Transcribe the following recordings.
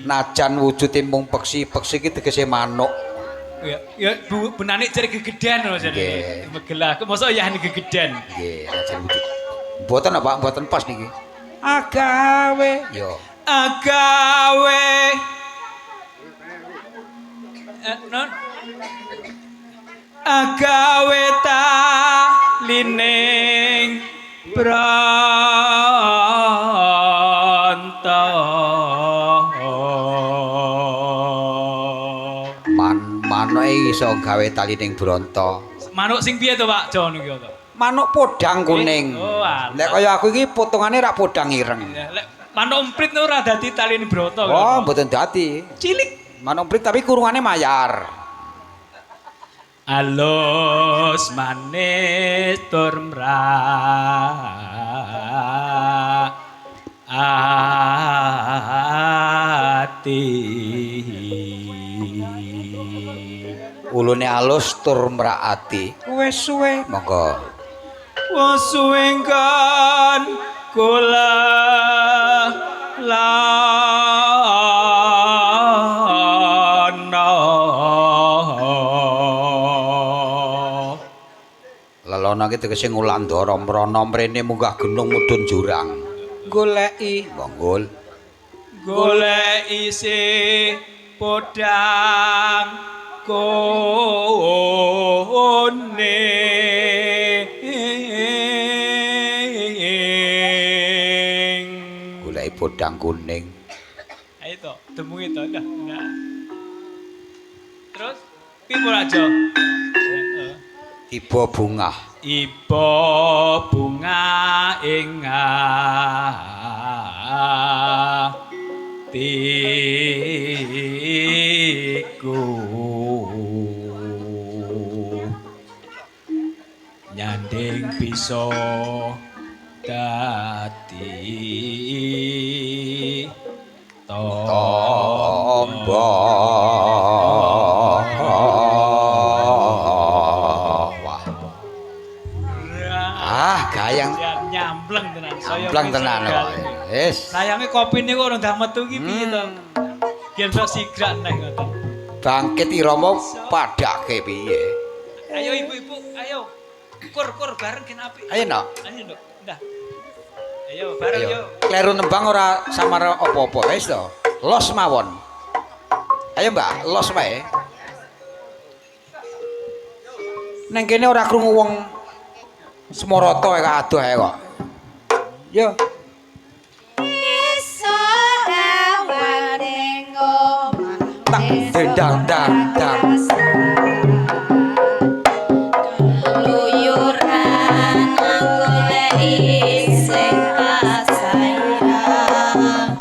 Najan wujude mung peksi, peksi iki tegese manuk. Ya benane cari gegeden lho jane. Megelah. Mosok ya gegeden. Nggih, najan wujud. Mboten apa, mboten pas niki. Agawe. Yo. Agawe. Non. Agawe ta lining branta. Manuke iso gawe tali ning bronto. Manuk sing piye to, Pak Jon iki to? Manuk podang kuning. Oh, Lek kaya aku iki potongane rak podang ireng. Lek manuk emprit ora dadi tali ning bronto. Oh, mboten dadi. Cilik. Manuk emprit tapi kurungane mayar. Alus manis tur ati. Ulune alus tur mraati. Wis suwe. Monggo. Wis suwe kan kula Lelana iki tegese ngulandara mrana mrene munggah gunung mudhun jurang. Goleki, monggo. Goleki si podang kuning. Goleki podang kuning. Ayo to, temungi to, dah. Terus piye aja? Iba bunga. Iba bunga ing atiku nyanding bisa dadi tombo. Gayang nyampleng tenan. Nyampleng tenan kok. Wis. Sayange kopine kok ora ndak metu iki piye to? Yen sok sigrak neh ngoten. Bangkit irama padake piye? Ayo ibu-ibu, ayo. Kur bareng gen apik. Ayo, Nok. Ayo, Nduk. Ndah. Ayo bareng yo. Kleru nembang ora samar apa-apa wis to. Los mawon. Ayo, Mbak, los wae. Neng kene ora krungu wong Semoroto adoh ae kok. Yo. Tak dendang dang dang. Luyuran goleki sing sayang.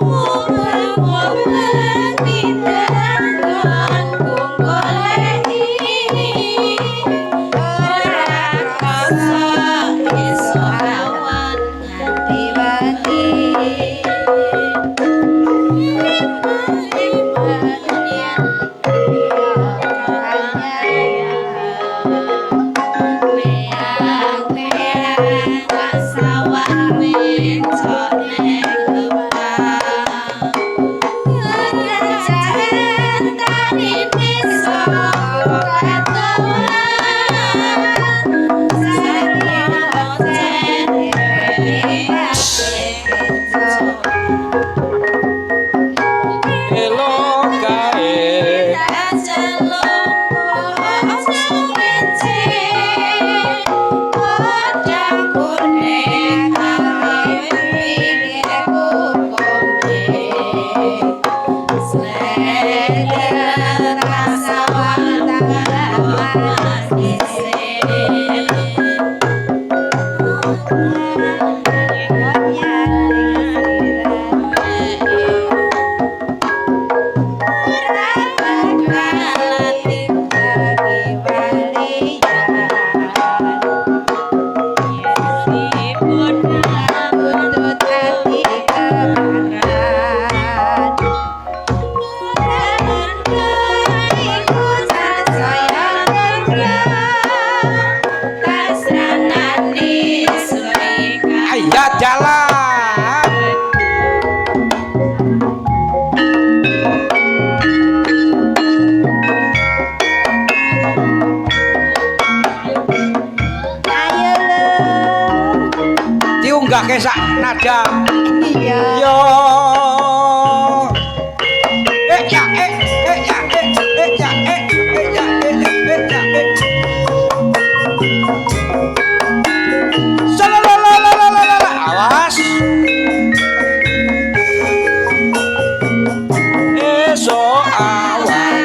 Wong-wong pindangan kung goleki ora kasa iso awan nganti wati. Lima sak nada. Iya. Yo. Ya ya ya awas. Esok awan.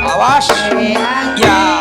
Awas. Ya.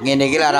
Ngene iki